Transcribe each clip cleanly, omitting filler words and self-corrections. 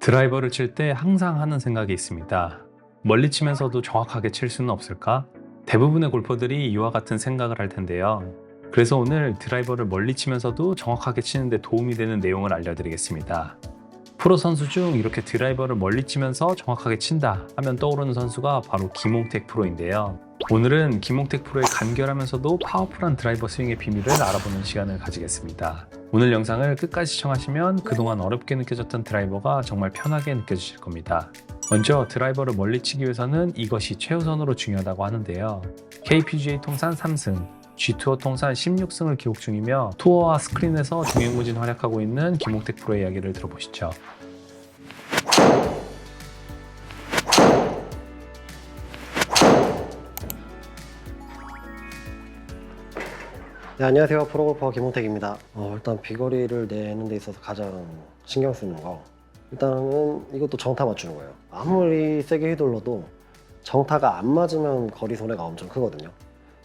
드라이버를 칠 때 항상 하는 생각이 있습니다. 멀리 치면서도 정확하게 칠 수는 없을까? 대부분의 골퍼들이 이와 같은 생각을 할 텐데요. 그래서 오늘 드라이버를 멀리 치면서도 정확하게 치는데 도움이 되는 내용을 알려드리겠습니다. 프로 선수 중 이렇게 드라이버를 멀리 치면서 정확하게 친다 하면 떠오르는 선수가 바로 김홍택 프로인데요. 오늘은 김홍택 프로의 간결하면서도 파워풀한 드라이버 스윙의 비밀을 알아보는 시간을 가지겠습니다. 오늘 영상을 끝까지 시청하시면 그동안 어렵게 느껴졌던 드라이버가 정말 편하게 느껴지실 겁니다. 먼저 드라이버를 멀리 치기 위해서는 이것이 최우선으로 중요하다고 하는데요. KPGA 통산 3승, G투어 통산 16승을 기록 중이며 투어와 스크린에서 종횡무진 활약하고 있는 김홍택 프로의 이야기를 들어보시죠. 네, 안녕하세요. 프로골퍼 김홍택입니다. 일단 비거리를 내는 데 있어서 가장 신경 쓰는 거, 일단은 이것도 정타 맞추는 거예요. 아무리 세게 휘둘러도 정타가 안 맞으면 거리 손해가 엄청 크거든요.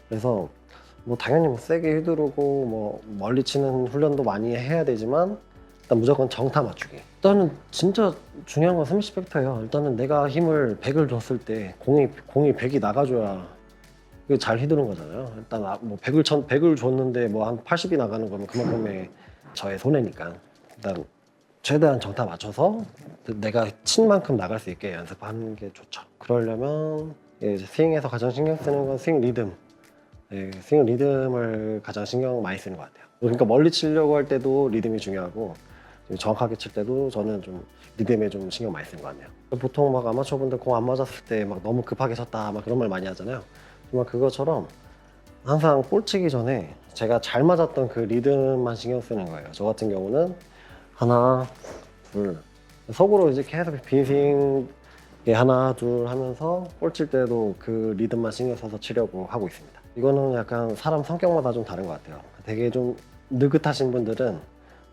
그래서 당연히 세게 휘두르고 멀리 치는 훈련도 많이 해야 되지만 일단 무조건 정타 맞추기. 일단은 진짜 중요한 건 스매시 팩터예요. 일단은 내가 힘을 100을 줬을 때 공이 100이 나가줘야 이게 잘 휘두른 거잖아요. 일단 100을 줬는데 한 80이 나가는 거면 그만큼의 저의 손해니까 일단 최대한 정타 맞춰서 내가 친 만큼 나갈 수 있게 연습하는 게 좋죠. 그러려면 이제 스윙에서 가장 신경 쓰는 건 스윙 리듬. 스윙 리듬을 가장 신경 많이 쓰는 것 같아요. 그러니까 멀리 치려고 할 때도 리듬이 중요하고 정확하게 칠 때도 저는 좀 리듬에 좀 신경 많이 쓰는 것 같네요. 보통 아마추어 분들 공 안 맞았을 때 너무 급하게 쳤다 그런 말 많이 하잖아요. 정말 그것처럼 항상 볼 치기 전에 제가 잘 맞았던 그 리듬만 신경 쓰는 거예요. 저 같은 경우는 하나, 둘, 속으로 이제 계속 빈스윙 하나, 둘 하면서 볼 칠 때도 그 리듬만 신경 써서 치려고 하고 있습니다. 이거는 약간 사람 성격마다 좀 다른 것 같아요. 되게 좀 느긋하신 분들은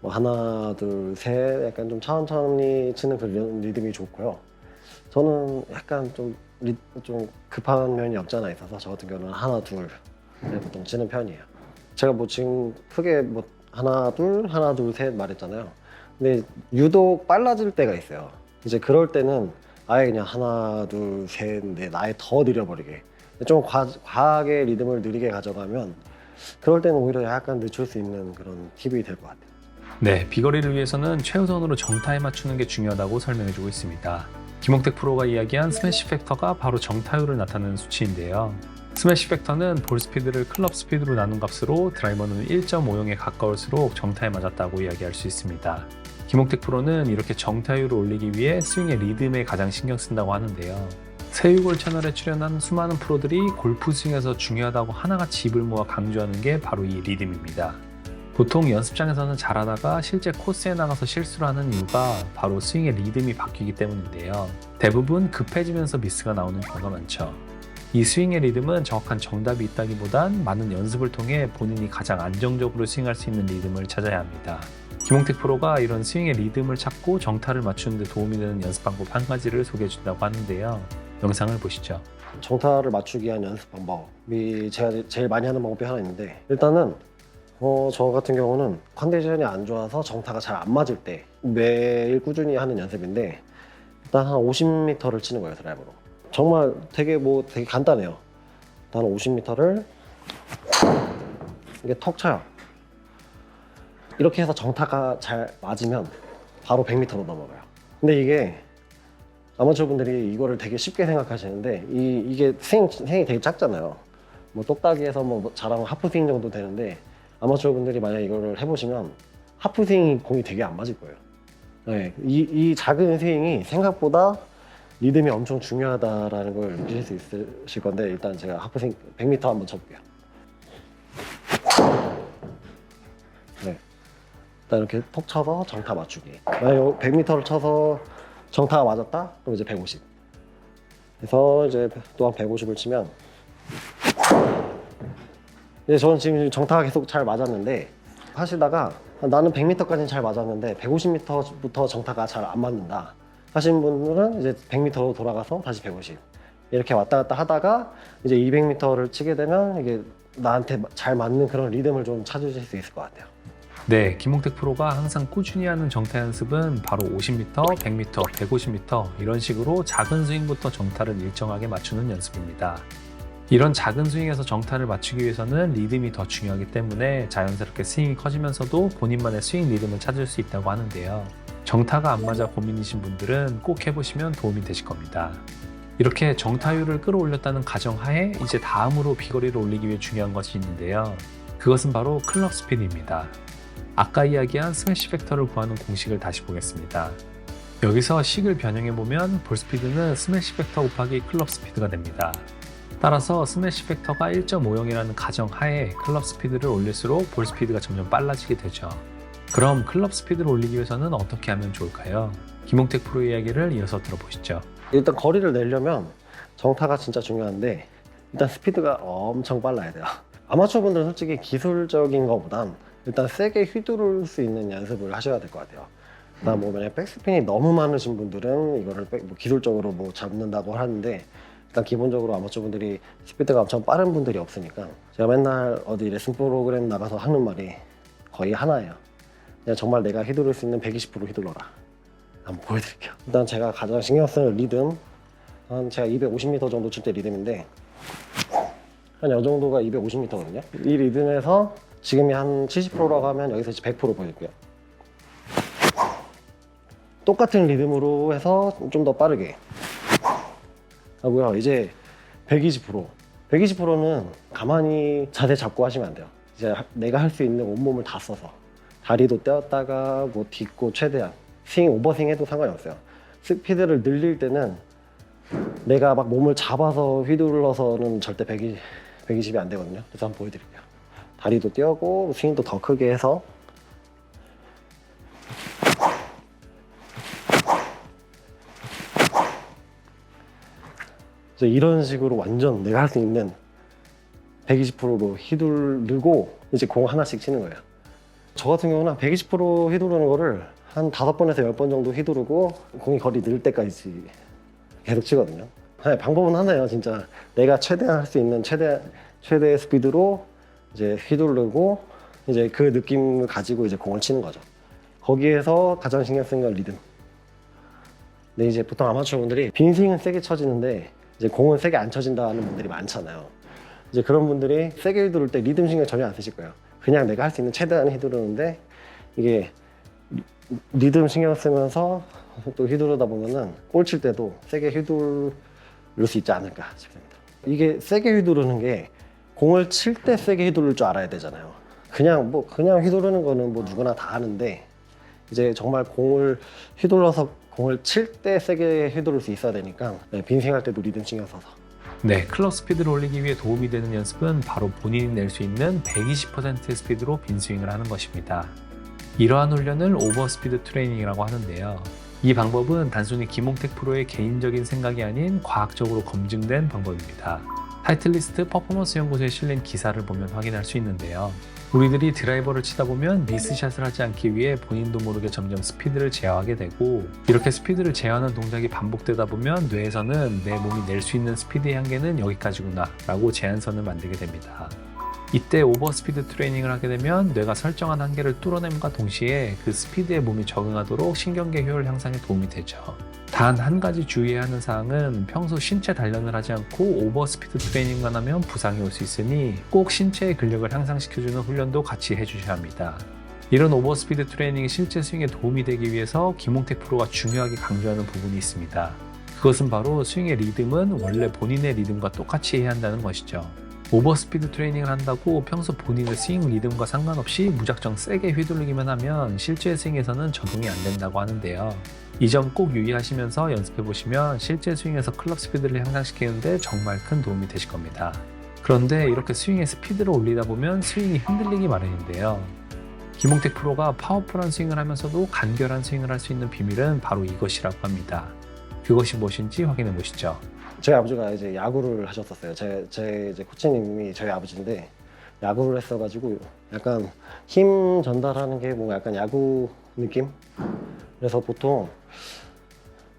하나, 둘, 셋 약간 좀 천천히 치는 그 리듬이 좋고요. 저는 약간 좀 급한 면이 없지 않아 있어서 저 같은 경우는 하나, 둘 보통 치는 편이에요. 제가 지금 크게 하나, 둘, 셋 말했잖아요. 근데 유독 빨라질 때가 있어요. 이제 그럴 때는 아예 그냥 하나, 둘, 셋, 넷 아예 더 느려버리게. 좀 과하게 리듬을 느리게 가져가면 그럴 때는 오히려 약간 늦출 수 있는 그런 팁이 될 것 같아요. 네, 비거리를 위해서는 최우선으로 정타에 맞추는 게 중요하다고 설명해주고 있습니다. 김홍택 프로가 이야기한 스매시 팩터가 바로 정타율을 나타내는 수치인데요. 스매시 팩터는 볼 스피드를 클럽 스피드로 나눈 값으로 드라이버는 1.50에 가까울수록 정타에 맞았다고 이야기할 수 있습니다. 김홍택 프로는 이렇게 정타율을 올리기 위해 스윙의 리듬에 가장 신경 쓴다고 하는데요. 세유골 채널에 출연한 수많은 프로들이 골프 스윙에서 중요하다고 하나같이 입을 모아 강조하는 게 바로 이 리듬입니다. 보통 연습장에서는 잘하다가 실제 코스에 나가서 실수를 하는 이유가 바로 스윙의 리듬이 바뀌기 때문인데요. 대부분 급해지면서 미스가 나오는 경우가 많죠. 이 스윙의 리듬은 정확한 정답이 있다기보단 많은 연습을 통해 본인이 가장 안정적으로 스윙할 수 있는 리듬을 찾아야 합니다. 김홍택 프로가 이런 스윙의 리듬을 찾고 정타를 맞추는 데 도움이 되는 연습 방법 한 가지를 소개해 준다고 하는데요. 영상을 보시죠. 정타를 맞추기 위한 연습 방법이 제가 제일 많이 하는 방법이 하나 있는데, 일단은 저 같은 경우는 컨디션이 안 좋아서 정타가 잘 안 맞을 때 매일 꾸준히 하는 연습인데, 일단 한 50m를 치는 거예요, 드라이버로. 정말 되게 간단해요. 일단 50m를 이게 턱 쳐요. 이렇게 해서 정타가 잘 맞으면 바로 100m로 넘어가요. 근데 이게 아마추어 분들이 이거를 되게 쉽게 생각하시는데 이게 스윙이 되게 작잖아요. 똑딱이에서 잘하면 하프스윙 정도 되는데, 아마추어 분들이 만약에 이거를 해보시면 하프스윙이 공이 되게 안 맞을 거예요. 네, 이 작은 스윙이 생각보다 리듬이 엄청 중요하다라는 걸 느끼실 수 있으실 건데, 일단 제가 하프스윙 100m 한번 쳐볼게요. 네, 일단 이렇게 톡 쳐서 정타 맞추기. 만약에 100m를 쳐서 정타가 맞았다? 그럼 이제 150. 그래서 이제 또 한 150을 치면, 이제 저는 지금 정타가 계속 잘 맞았는데, 하시다가 나는 100m까지는 잘 맞았는데 150m부터 정타가 잘 안 맞는다 하신 분들은 이제 100m로 돌아가서 다시 150 이렇게 왔다 갔다 하다가 이제 200m를 치게 되면 이게 나한테 잘 맞는 그런 리듬을 좀 찾으실 수 있을 것 같아요. 네, 김홍택 프로가 항상 꾸준히 하는 정타 연습은 바로 50m, 100m, 150m 이런 식으로 작은 스윙부터 정타를 일정하게 맞추는 연습입니다. 이런 작은 스윙에서 정타를 맞추기 위해서는 리듬이 더 중요하기 때문에 자연스럽게 스윙이 커지면서도 본인만의 스윙 리듬을 찾을 수 있다고 하는데요. 정타가 안 맞아 고민이신 분들은 꼭 해보시면 도움이 되실 겁니다. 이렇게 정타율을 끌어올렸다는 가정하에 이제 다음으로 비거리를 올리기 위해 중요한 것이 있는데요. 그것은 바로 클럽 스피드입니다. 아까 이야기한 스매시 팩터를 구하는 공식을 다시 보겠습니다. 여기서 식을 변형해보면 볼 스피드는 스매시 팩터 곱하기 클럽 스피드가 됩니다. 따라서 스매시 팩터가 1.50이라는 가정하에 클럽 스피드를 올릴수록 볼 스피드가 점점 빨라지게 되죠. 그럼 클럽 스피드를 올리기 위해서는 어떻게 하면 좋을까요? 김홍택 프로의 이야기를 이어서 들어보시죠. 일단 거리를 내려면 정타가 진짜 중요한데 일단 스피드가 엄청 빨라야 돼요. 아마추어 분들은 솔직히 기술적인 것보단 일단 세게 휘두를 수 있는 연습을 하셔야 될 것 같아요. 그다음 뭐 만약 백스핀이 너무 많으신 분들은 이거를 뭐 기술적으로 뭐 잡는다고 하는데 일단 기본적으로 아마추어 분들이 스피드가 엄청 빠른 분들이 없으니까 제가 맨날 어디 레슨 프로그램 나가서 하는 말이 거의 하나예요. 그냥 정말 내가 휘두를 수 있는 120% 휘둘러라. 한번 보여드릴게요. 일단 제가 가장 신경 쓰는 리듬 한 제가 250m 정도 칠 때 리듬인데 한 이 정도가 250m거든요. 이 리듬에서 지금이 한 70%라고 하면 여기서 이제 100% 보여줄게요. 똑같은 리듬으로 해서 좀 더 빠르게 하고요. 이제 120%. 120%는 가만히 자세 잡고 하시면 안 돼요. 이제 내가 할 수 있는 온몸을 다 써서 다리도 떼었다가 뭐 딛고 최대한 스윙 오버스윙 해도 상관이 없어요. 스피드를 늘릴 때는 내가 막 몸을 잡아서 휘둘러서는 절대 120이 안 되거든요. 그래서 한번 보여드릴게요. 다리도 떼고 스윙도 더 크게 해서 이런 식으로 완전 내가 할 수 있는 120%로 휘두르고 이제 공 하나씩 치는 거예요. 저 같은 경우는 120% 휘두르는 거를 한 5번에서 10번 정도 휘두르고 공이 거리 늘 때까지 계속 치거든요. 네, 방법은 하나예요. 진짜 내가 최대한 할 수 있는 최대의 스피드로 이제 휘두르고 이제 그 느낌을 가지고 이제 공을 치는 거죠. 거기에서 가장 신경 쓰는 건 리듬. 근데 이제 보통 아마추어 분들이 빈 스윙은 세게 쳐지는데 이제 공은 세게 안 쳐진다는 분들이 많잖아요. 이제 그런 분들이 세게 휘두를 때 리듬 신경 전혀 안 쓰실 거예요. 그냥 내가 할 수 있는 최대한 휘두르는데 이게 리듬 신경 쓰면서 또 휘두르다 보면은 볼 칠 때도 세게 휘두를 수 있지 않을까 싶습니다. 이게 세게 휘두르는 게 공을 칠 때 세게 휘두를 줄 알아야 되잖아요. 그냥 휘두르는 거는 뭐 누구나 다 하는데 이제 정말 공을 휘둘러서 공을 칠 때 세게 휘두를 수 있어야 되니까 빈스윙 할 때도 리듬 신경 써서. 네, 클럽 스피드를 올리기 위해 도움이 되는 연습은 바로 본인이 낼 수 있는 120%의 스피드로 빈스윙을 하는 것입니다. 이러한 훈련을 오버스피드 트레이닝이라고 하는데요. 이 방법은 단순히 김홍택 프로의 개인적인 생각이 아닌 과학적으로 검증된 방법입니다. 타이틀리스트 퍼포먼스 연구소에 실린 기사를 보면 확인할 수 있는데요. 우리들이 드라이버를 치다 보면 미스샷을 하지 않기 위해 본인도 모르게 점점 스피드를 제어하게 되고 이렇게 스피드를 제어하는 동작이 반복되다 보면 뇌에서는 내 몸이 낼 수 있는 스피드의 한계는 여기까지구나 라고 제한선을 만들게 됩니다. 이때 오버스피드 트레이닝을 하게 되면 뇌가 설정한 한계를 뚫어냄과 동시에 그 스피드에 몸이 적응하도록 신경계 효율 향상에 도움이 되죠. 단 한 가지 주의해야 하는 사항은 평소 신체 단련을 하지 않고 오버스피드 트레이닝만 하면 부상이 올 수 있으니 꼭 신체의 근력을 향상시켜주는 훈련도 같이 해주셔야 합니다. 이런 오버스피드 트레이닝이 실제 스윙에 도움이 되기 위해서 김홍택 프로가 중요하게 강조하는 부분이 있습니다. 그것은 바로 스윙의 리듬은 원래 본인의 리듬과 똑같이 해야 한다는 것이죠. 오버스피드 트레이닝을 한다고 평소 본인의 스윙 리듬과 상관없이 무작정 세게 휘두르기만 하면 실제 스윙에서는 적용이 안 된다고 하는데요. 이 점 꼭 유의하시면서 연습해보시면 실제 스윙에서 클럽 스피드를 향상시키는데 정말 큰 도움이 되실 겁니다. 그런데 이렇게 스윙의 스피드를 올리다 보면 스윙이 흔들리기 마련인데요. 김홍택 프로가 파워풀한 스윙을 하면서도 간결한 스윙을 할 수 있는 비밀은 바로 이것이라고 합니다. 그것이 무엇인지 확인해 보시죠. 저희 아버지가 이제 야구를 하셨었어요. 제 이제 코치님이 저희 아버지인데 야구를 했어가지고 약간 힘 전달하는 게 뭔가 약간 야구 느낌? 그래서 보통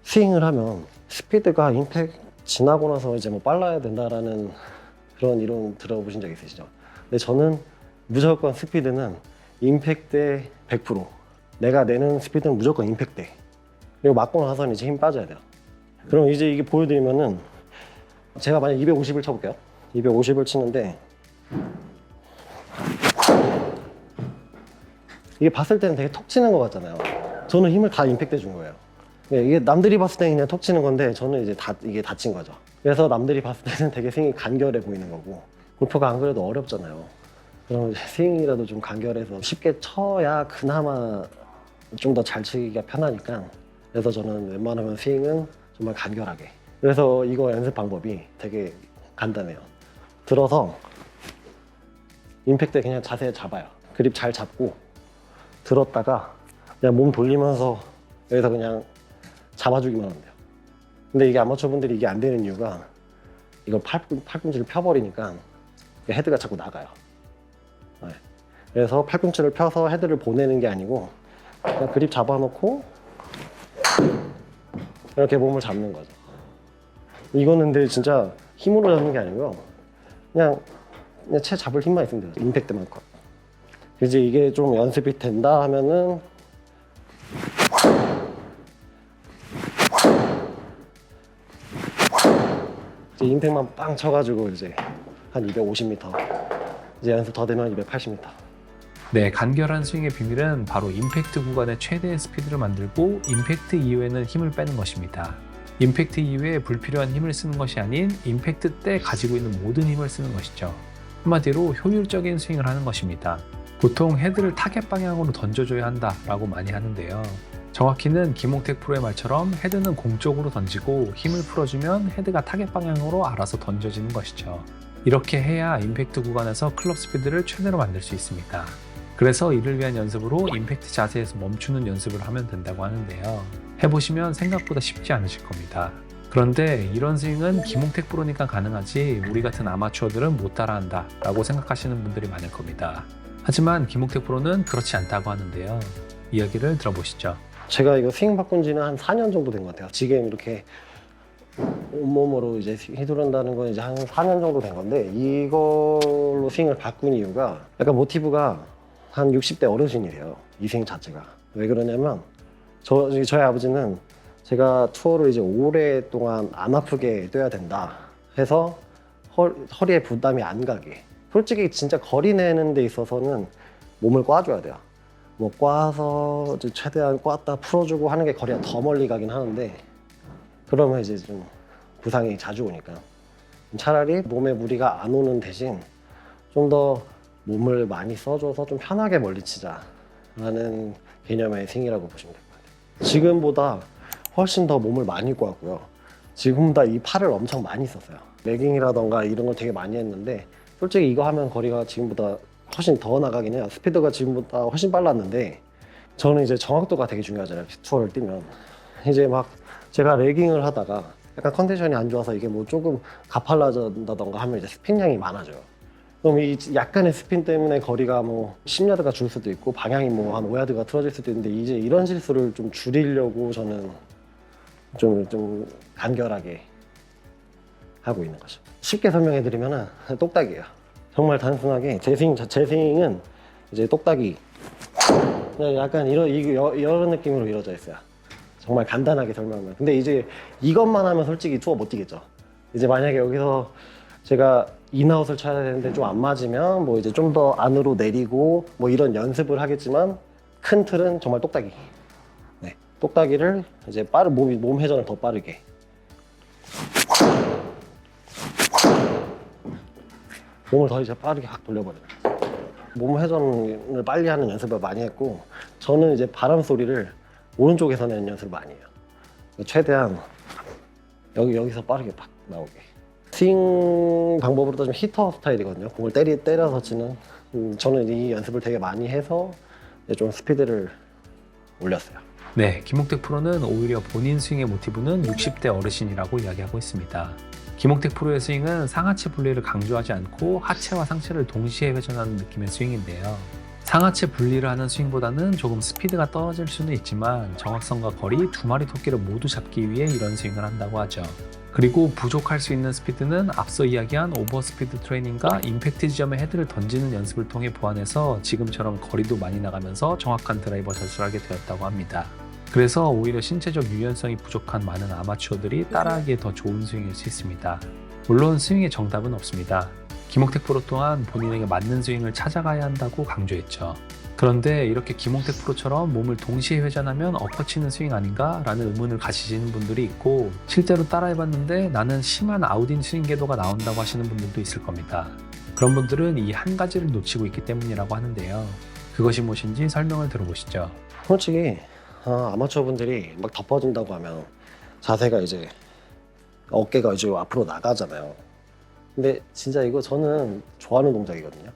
스윙을 하면 스피드가 임팩 지나고 나서 이제 뭐 빨라야 된다라는 그런 이론 들어보신 적 있으시죠? 근데 저는 무조건 스피드는 임팩트에 100%. 내가 내는 스피드는 무조건 임팩트에. 그리고 맞고 나서는 이제 힘 빠져야 돼요. 그럼 이제 이게 보여드리면은 제가 만약 250을 쳐볼게요. 250을 치는데 이게 봤을 때는 되게 톡 치는 것 같잖아요. 저는 힘을 다 임팩트에 준 거예요. 이게 남들이 봤을 때는 그냥 톡 치는 건데 저는 이제 이게 다친 거죠. 그래서 남들이 봤을 때는 되게 스윙이 간결해 보이는 거고, 골프가 안 그래도 어렵잖아요. 그럼 이제 스윙이라도 좀 간결해서 쉽게 쳐야 그나마 좀 더 잘 치기가 편하니까, 그래서 저는 웬만하면 스윙은 정말 간결하게. 그래서 이거 연습 방법이 되게 간단해요. 들어서 임팩트에 그냥 자세 잡아요. 그립 잘 잡고 들었다가 그냥 몸 돌리면서 여기서 그냥 잡아주기만 하면 돼요. 근데 이게 아마추어분들이 이게 안 되는 이유가 이걸 팔꿈치를 펴버리니까 헤드가 자꾸 나가요. 네. 그래서 팔꿈치를 펴서 헤드를 보내는 게 아니고 그냥 그립 잡아놓고 이렇게 몸을 잡는 거죠. 이거는 근데 진짜 힘으로 잡는 게 아니고요. 그냥 채 잡을 힘만 있으면 돼요. 임팩트만큼. 이제 이게 좀 연습이 된다 하면은 이제 임팩트만 빵 쳐가지고 이제 한 250m, 이제 연습 더 되면 280m. 네, 간결한 스윙의 비밀은 바로 임팩트 구간의 최대의 스피드를 만들고 임팩트 이후에는 힘을 빼는 것입니다. 임팩트 이후에 불필요한 힘을 쓰는 것이 아닌 임팩트 때 가지고 있는 모든 힘을 쓰는 것이죠. 한마디로 효율적인 스윙을 하는 것입니다. 보통 헤드를 타겟 방향으로 던져줘야 한다라고 많이 하는데요. 정확히는 김홍택 프로의 말처럼 헤드는 공 쪽으로 던지고 힘을 풀어주면 헤드가 타겟 방향으로 알아서 던져지는 것이죠. 이렇게 해야 임팩트 구간에서 클럽 스피드를 최대로 만들 수 있습니다. 그래서 이를 위한 연습으로 임팩트 자세에서 멈추는 연습을 하면 된다고 하는데요. 해보시면 생각보다 쉽지 않으실 겁니다. 그런데 이런 스윙은 김홍택 프로니까 가능하지 우리 같은 아마추어들은 못 따라한다 라고 생각하시는 분들이 많을 겁니다. 하지만 김홍택 프로는 그렇지 않다고 하는데요. 이야기를 들어보시죠. 제가 이거 스윙 바꾼 지는 한 4년 정도 된 것 같아요. 지금 이렇게 온몸으로 이제 휘두른다는 건 이제 한 4년 정도 된 건데, 이걸로 스윙을 바꾼 이유가 약간 모티브가 한 60대 어르신이래요. 이 스윙 자체가. 왜 그러냐면 저희 아버지는 제가 투어를 이제 오랫동안 안 아프게 뛰어야 된다 해서 허리에 부담이 안 가게. 솔직히 진짜 거리 내는 데 있어서는 몸을 꽈줘야 돼요. 뭐 꽈서 최대한 꽈다 풀어주고 하는 게 거리가 더 멀리 가긴 하는데, 그러면 이제 좀 부상이 자주 오니까 차라리 몸에 무리가 안 오는 대신 좀 더 몸을 많이 써줘서 좀 편하게 멀리 치자라는 개념의 스윙이라고 보시면 될 것 같아요. 지금보다 훨씬 더 몸을 많이 꽈고요. 지금보다 이 팔을 엄청 많이 썼어요. 레깅이라던가 이런 걸 되게 많이 했는데, 솔직히 이거 하면 거리가 지금보다 훨씬 더 나가긴 해요. 스피드가 지금보다 훨씬 빨랐는데, 저는 이제 정확도가 되게 중요하잖아요. 투어를 뛰면. 이제 막 제가 레깅을 하다가 약간 컨디션이 안 좋아서 이게 뭐 조금 가팔라진다던가 하면 이제 스핀량이 많아져요. 그럼 이 약간의 스핀 때문에 거리가 뭐 10야드가 줄 수도 있고 방향이 뭐 한 5야드가 틀어질 수도 있는데, 이제 이런 실수를 좀 줄이려고 저는 좀 간결하게 하고 있는 거죠. 쉽게 설명해 드리면은 똑딱이에요. 정말 단순하게 제 스윙은 이제 똑딱이, 그냥 약간 이런 느낌으로 이루어져 있어요. 정말 간단하게 설명하면. 근데 이제 이것만 하면 솔직히 투어 못 뛰겠죠. 이제 만약에 여기서 제가 인아웃을 쳐야 되는데 좀 안 맞으면 뭐 이제 좀 더 안으로 내리고 뭐 이런 연습을 하겠지만, 큰 틀은 정말 똑딱이. 네, 똑딱이를 이제 몸 회전을 더 빠르게. 몸을 더 이제 빠르게 확 돌려버려요. 몸 회전을 빨리 하는 연습을 많이 했고, 저는 이제 바람 소리를 오른쪽에서 내는 연습을 많이 해요. 최대한 여기서 빠르게 팍 나오게. 스윙 방법으로 따지면 히터 스타일이거든요. 공을 때려서 치는. 저는 이 연습을 되게 많이 해서 좀 스피드를 올렸어요. 네, 김홍택 프로는 오히려 본인 스윙의 모티브는 60대 어르신이라고 이야기하고 있습니다. 김홍택 프로의 스윙은 상하체 분리를 강조하지 않고 하체와 상체를 동시에 회전하는 느낌의 스윙인데요. 상하체 분리를 하는 스윙보다는 조금 스피드가 떨어질 수는 있지만 정확성과 거리 두 마리 토끼를 모두 잡기 위해 이런 스윙을 한다고 하죠. 그리고 부족할 수 있는 스피드는 앞서 이야기한 오버스피드 트레이닝과 임팩트 지점에 헤드를 던지는 연습을 통해 보완해서 지금처럼 거리도 많이 나가면서 정확한 드라이버 전술을 하게 되었다고 합니다. 그래서 오히려 신체적 유연성이 부족한 많은 아마추어들이 따라하기에 더 좋은 스윙일 수 있습니다. 물론 스윙의 정답은 없습니다. 김홍택 프로 또한 본인에게 맞는 스윙을 찾아가야 한다고 강조했죠. 그런데 이렇게 김홍택 프로처럼 몸을 동시에 회전하면 엎어치는 스윙 아닌가? 라는 의문을 가지시는 분들이 있고 실제로 따라해봤는데 나는 심한 아웃인 스윙 궤도가 나온다고 하시는 분들도 있을 겁니다. 그런 분들은 이 한 가지를 놓치고 있기 때문이라고 하는데요. 그것이 무엇인지 설명을 들어보시죠. 솔직히 아마추어 분들이 막 덮어진다고 하면 자세가 이제 어깨가 이제 앞으로 나가잖아요. 근데 진짜 이거 저는 좋아하는 동작이거든요.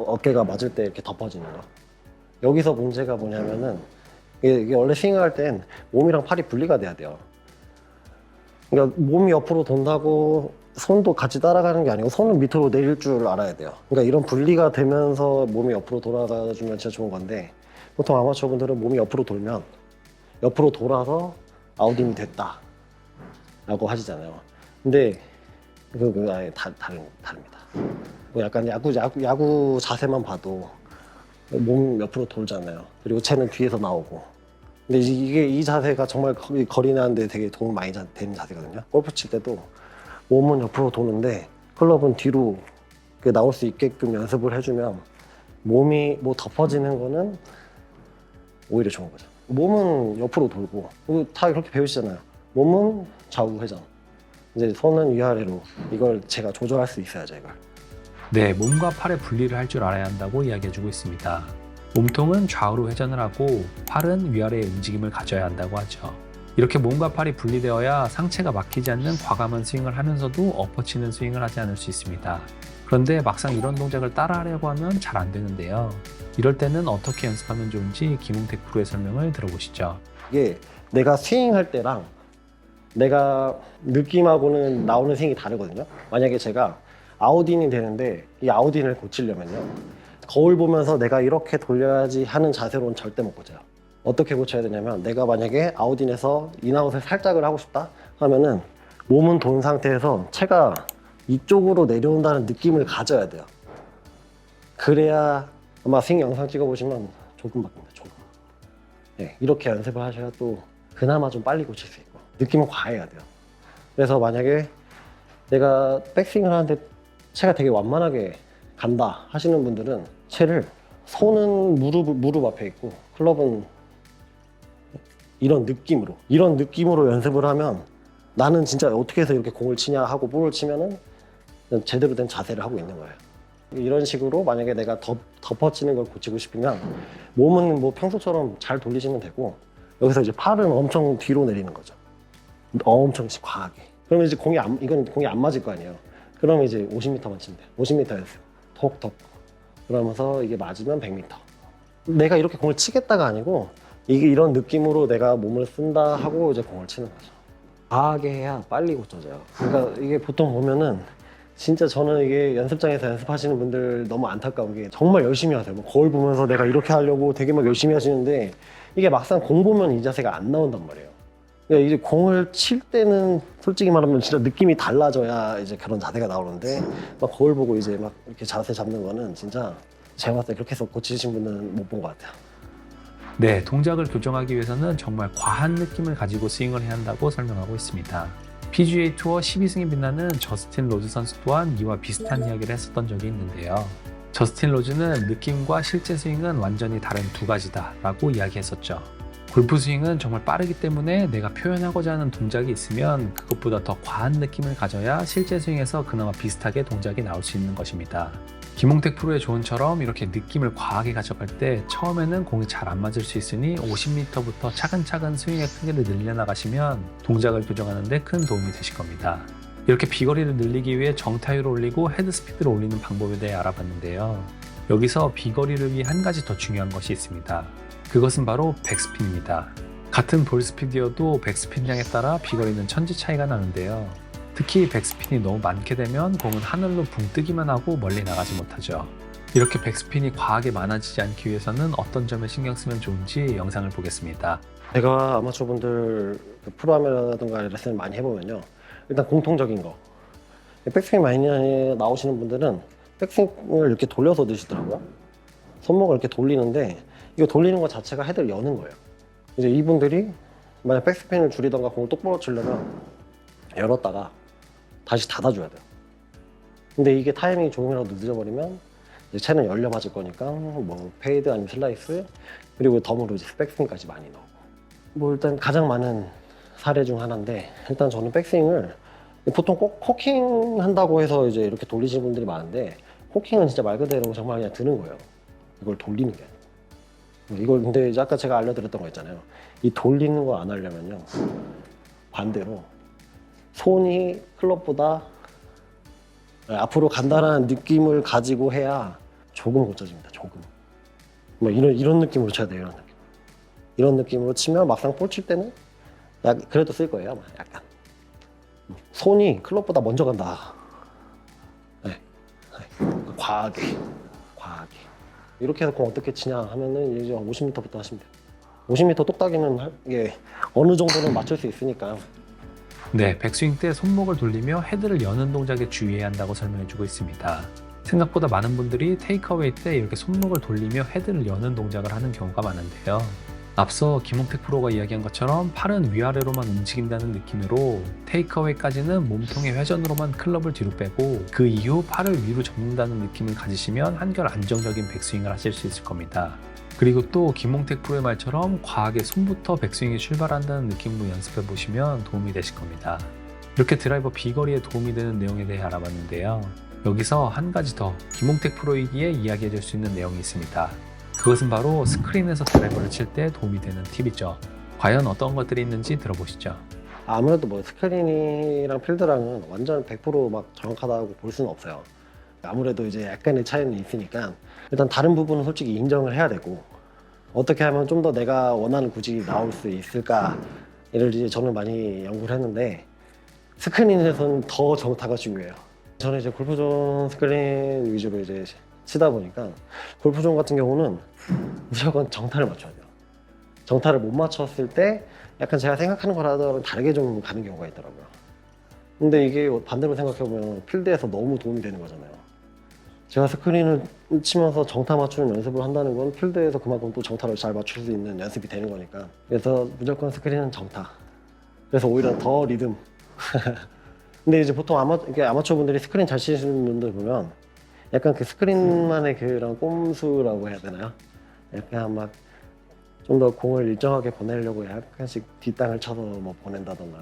어깨가 맞을 때 이렇게 덮어지는 거. 여기서 문제가 뭐냐면은 이게 원래 스윙할 땐 몸이랑 팔이 분리가 돼야 돼요. 그러니까 몸이 옆으로 돈다고 손도 같이 따라가는 게 아니고 손은 밑으로 내릴 줄 알아야 돼요. 그러니까 이런 분리가 되면서 몸이 옆으로 돌아가주면 진짜 좋은 건데 보통 아마추어 분들은 몸이 옆으로 돌면 옆으로 돌아서 아웃인이 됐다 라고 하시잖아요. 근데 그거 아예 다릅니다. 뭐 약간 야구 자세만 봐도 몸 옆으로 돌잖아요. 그리고 채는 뒤에서 나오고. 근데 이 자세가 정말 거리 나는데 되게 도움 많이 되는 자세거든요. 골프 칠 때도 몸은 옆으로 도는데 클럽은 뒤로 나올 수 있게끔 연습을 해주면 몸이 뭐 덮어지는 거는 오히려 좋은 거죠. 몸은 옆으로 돌고 다 그렇게 배우시잖아요. 몸은 좌우 회전. 이제 손은 위아래로 이걸 제가 조절할 수 있어야죠, 이걸. 네, 몸과 팔의 분리를 할 줄 알아야 한다고 이야기해주고 있습니다. 몸통은 좌우로 회전을 하고 팔은 위아래의 움직임을 가져야 한다고 하죠. 이렇게 몸과 팔이 분리되어야 상체가 막히지 않는 과감한 스윙을 하면서도 엎어치는 스윙을 하지 않을 수 있습니다. 그런데 막상 이런 동작을 따라하려고 하면 잘 안 되는데요. 이럴 때는 어떻게 연습하면 좋은지 김홍택 프로의 설명을 들어보시죠. 이게 내가 스윙할 때랑 내가 느낌하고는 나오는 스윙이 다르거든요. 만약에 제가 아웃인이 되는데 이 아웃인을 고치려면요. 거울 보면서 내가 이렇게 돌려야지 하는 자세로는 절대 못 고쳐요. 어떻게 고쳐야 되냐면 내가 만약에 아웃인에서 인아웃을 살짝을 하고 싶다 하면은 몸은 돈 상태에서 채가 이쪽으로 내려온다는 느낌을 가져야 돼요. 그래야 아마 스윙 영상 찍어보시면 조금 바뀝니다. 조금. 네, 이렇게 연습을 하셔야 또 그나마 좀 빨리 고칠 수 있고 느낌은 과해야 돼요. 그래서 만약에 내가 백스윙을 하는데 채가 되게 완만하게 간다 하시는 분들은 채를 손은 무릎 앞에 있고 클럽은 이런 느낌으로 연습을 하면 나는 진짜 어떻게 해서 이렇게 공을 치냐 하고 볼을 치면은 제대로 된 자세를 하고 있는 거예요. 이런 식으로 만약에 내가 덮어치는 걸 고치고 싶으면 몸은 뭐 평소처럼 잘 돌리시면 되고 여기서 이제 팔은 엄청 뒤로 내리는 거죠. 엄청 과하게. 그러면 이제 이건 공이 안 맞을 거 아니에요. 그러면 이제 50m만 치면 돼요. 50m 연습. 톡톡. 그러면서 이게 맞으면 100m. 내가 이렇게 공을 치겠다가 아니고 이게 이런 느낌으로 내가 몸을 쓴다 하고 이제 공을 치는 거죠. 과하게 해야 빨리 고쳐져요. 그러니까 이게 보통 보면은 진짜 저는 이게 연습장에서 연습하시는 분들 너무 안타까운 게 정말 열심히 하세요. 뭐 거울 보면서 내가 이렇게 하려고 되게 막 열심히 하시는데 이게 막상 공 보면 이 자세가 안 나온단 말이에요. 그러니까 이제 공을 칠 때는 솔직히 말하면 진짜 느낌이 달라져야 이제 그런 자세가 나오는데 막 거울 보고 이제 막 이렇게 자세 잡는 거는 진짜 제가 봤을 때 그렇게 해서 고치신 분은 못 본 것 같아요. 네, 동작을 교정하기 위해서는 정말 과한 느낌을 가지고 스윙을 해야 한다고 설명하고 있습니다. PGA 투어 12승에 빛나는 저스틴 로즈 선수 또한 이와 비슷한 이야기를 했었던 적이 있는데요. 저스틴 로즈는 느낌과 실제 스윙은 완전히 다른 두 가지다 라고 이야기했었죠. 골프 스윙은 정말 빠르기 때문에 내가 표현하고자 하는 동작이 있으면 그것보다 더 과한 느낌을 가져야 실제 스윙에서 그나마 비슷하게 동작이 나올 수 있는 것입니다. 김홍택 프로의 조언처럼 이렇게 느낌을 과하게 가져갈 때 처음에는 공이 잘 안 맞을 수 있으니 50m부터 차근차근 스윙의 크기를 늘려나가시면 동작을 교정하는 데 큰 도움이 되실 겁니다. 이렇게 비거리를 늘리기 위해 정타율을 올리고 헤드 스피드를 올리는 방법에 대해 알아봤는데요. 여기서 비거리를 위해 한 가지 더 중요한 것이 있습니다. 그것은 바로 백스핀입니다. 같은 볼 스피드여도 백스핀량에 따라 비거리는 천지 차이가 나는데요. 특히 백스핀이 너무 많게 되면 공은 하늘로 붕 뜨기만 하고 멀리 나가지 못하죠. 이렇게 백스핀이 과하게 많아지지 않기 위해서는 어떤 점에 신경 쓰면 좋은지 영상을 보겠습니다. 제가 아마추어분들 프로하면라든가 레슨을 많이 해보면요, 일단 공통적인 거, 백스윙 많이 나오시는 분들은 백스윙을 이렇게 돌려서 드시더라고요. 손목을 이렇게 돌리는데 이거 돌리는 것 자체가 헤드를 여는 거예요. 이제 이분들이 만약 백스핀을 줄이던가 공을 똑바로 치려면 열었다가 다시 닫아줘야 돼요. 근데 이게 타이밍이 조금이라도 늦어버리면 이제 채는 열려 맞을 거니까 뭐 페이드 아니면 슬라이스, 그리고 덤으로 이제 백스윙까지 많이 나오고. 뭐 일단 가장 많은 사례 중 하나인데, 일단 저는 백스윙을 보통 꼭 코킹 한다고 해서 이제 이렇게 돌리시는 분들이 많은데, 코킹은 진짜 말 그대로 정말 그냥 드는 거예요. 이걸 돌리는 게 아니에요. 이걸 근데 이제 아까 제가 알려드렸던 거 있잖아요. 이 돌리는 거 안 하려면요, 반대로 손이 클럽보다 앞으로 간다는 느낌을 가지고 해야 조금 고쳐집니다. 조금. 뭐 이런 느낌으로 쳐야 돼요. 이런 느낌. 이런 느낌으로 치면 막상 볼 칠 때는 그래도 쓸 거예요. 아마 약간 손이 클럽보다 먼저 간다. 네. 네. 과하게 이렇게 해서 공 어떻게 치냐 하면은 이제 50m부터 하시면 돼요. 50m 똑딱이면 이게 어느 정도는 맞출 수 있으니까. 네, 백스윙 때 손목을 돌리며 헤드를 여는 동작에 주의해야 한다고 설명해주고 있습니다. 생각보다 많은 분들이 테이크어웨이 때 이렇게 손목을 돌리며 헤드를 여는 동작을 하는 경우가 많은데요. 앞서 김홍택 프로가 이야기한 것처럼 팔은 위아래로만 움직인다는 느낌으로 테이크어웨이까지는 몸통의 회전으로만 클럽을 뒤로 빼고 그 이후 팔을 위로 접는다는 느낌을 가지시면 한결 안정적인 백스윙을 하실 수 있을 겁니다. 그리고 또 김홍택 프로의 말처럼 과하게 손부터 백스윙이 출발한다는 느낌으로 연습해 보시면 도움이 되실 겁니다. 이렇게 드라이버 비거리에 도움이 되는 내용에 대해 알아봤는데요. 여기서 한 가지 더 김홍택 프로이기에 이야기해 줄 수 있는 내용이 있습니다. 그것은 바로 스크린에서 드라이버를 칠 때 도움이 되는 팁이죠. 과연 어떤 것들이 있는지 들어보시죠. 아무래도 뭐 스크린이랑 필드랑은 완전 100% 정확하다고 볼 수는 없어요. 아무래도 이제 약간의 차이는 있으니까 일단 다른 부분은 솔직히 인정을 해야 되고, 어떻게 하면 좀 더 내가 원하는 구질이 나올 수 있을까를 이제 저는 많이 연구를 했는데, 스크린에서는 더 정타가 중요해요. 저는 이제 골프존 스크린 위주로 이제 치다 보니까 골프존 같은 경우는 무조건 정타를 맞춰야 돼요. 정타를 못 맞췄을 때 약간 제가 생각하는 거랑은 다르게 좀 가는 경우가 있더라고요. 근데 이게 반대로 생각해보면 필드에서 너무 도움이 되는 거잖아요. 제가 스크린을 치면서 정타 맞추는 연습을 한다는 건 필드에서 그만큼 또 정타를 잘 맞출 수 있는 연습이 되는 거니까. 그래서 무조건 스크린은 정타. 그래서 오히려 더 리듬. 근데 이제 보통 아마추어 분들이 스크린 잘 치시는 분들 보면 약간 그 스크린만의 그런 꼼수라고 해야 되나요? 약간 막 좀 더 공을 일정하게 보내려고 약간씩 뒷땅을 쳐서 뭐 보낸다거나,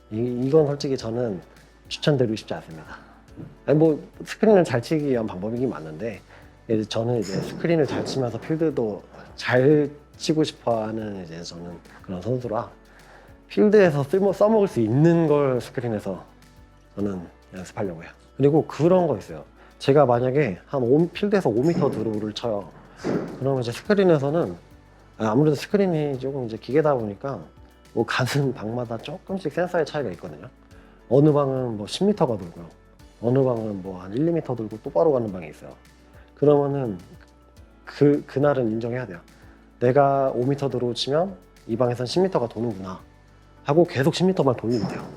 이건 솔직히 저는 추천드리고 싶지 않습니다. 아니 뭐 스크린을 잘 치기 위한 방법이긴 맞는데, 이제 저는 이제 스크린을 잘 치면서 필드도 잘 치고 싶어하는 이제 저는 그런 선수라 필드에서 써먹을 수 있는 걸 스크린에서 저는 연습하려고 해요. 그리고 그런 거 있어요. 제가 만약에 필드에서 5m 드로우를 쳐요. 그러면 이제 스크린에서는 아무래도 스크린이 조금 이제 기계다 보니까 뭐 가는 방마다 조금씩 센서의 차이가 있거든요. 어느 방은 뭐 10m가 돌고요. 어느 방은 뭐 한 1, 2m 돌고 똑바로 가는 방이 있어요. 그러면은 그날은 인정해야 돼요. 내가 5m 드로우 치면 이 방에선 10m가 도는구나 하고 계속 10m만 돌리면 돼요.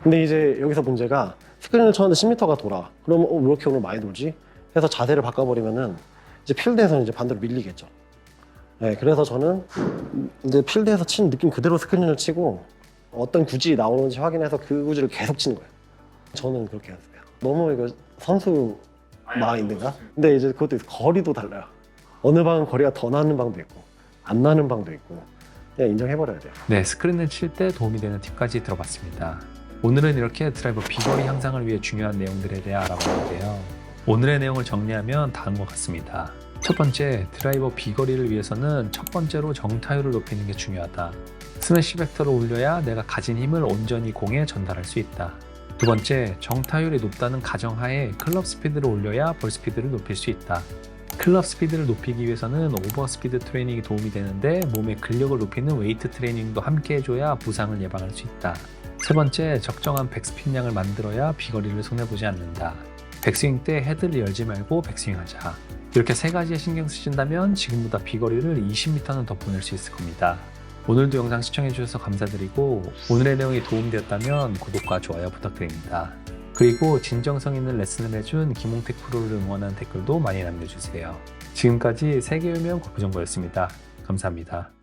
근데 이제 여기서 문제가 스크린을 쳤는데 10m가 돌아. 그러면 왜 이렇게 오늘 많이 돌지? 해서 자세를 바꿔버리면은 이제 필드에서는 이제 반대로 밀리겠죠. 네, 그래서 저는 이제 필드에서 친 느낌 그대로 스크린을 치고 어떤 구질이 나오는지 확인해서 그 구질을 계속 치는 거예요. 저는 그렇게 연습해요. 너무 이거 선수 마인드인가? 근데 이제 그것도 거리도 달라요. 어느 방은 거리가 더 나는 방도 있고 안 나는 방도 있고, 그냥 인정해버려야 돼요. 네, 스크린을 칠 때 도움이 되는 팁까지 들어봤습니다. 오늘은 이렇게 드라이버 비거리 향상을 위해 중요한 내용들에 대해 알아봤는데요. 오늘의 내용을 정리하면 다음과 같습니다. 첫 번째, 드라이버 비거리를 위해서는 첫 번째로 정타율을 높이는 게 중요하다. 스매시 팩터를 올려야 내가 가진 힘을 온전히 공에 전달할 수 있다. 두 번째, 정타율이 높다는 가정하에 클럽 스피드를 올려야 볼 스피드를 높일 수 있다. 클럽 스피드를 높이기 위해서는 오버 스피드 트레이닝이 도움이 되는데 몸의 근력을 높이는 웨이트 트레이닝도 함께 해줘야 부상을 예방할 수 있다. 세 번째, 적정한 백스핀량을 만들어야 비거리를 손해보지 않는다. 백스윙 때 헤드를 열지 말고 백스윙하자. 이렇게 세 가지에 신경 쓰신다면 지금보다 비거리를 20m는 더 보낼 수 있을 겁니다. 오늘도 영상 시청해주셔서 감사드리고 오늘의 내용이 도움되었다면 구독과 좋아요 부탁드립니다. 그리고 진정성 있는 레슨을 해준 김홍택 프로를 응원하는 댓글도 많이 남겨주세요. 지금까지 세계유명 골프정보였습니다. 감사합니다.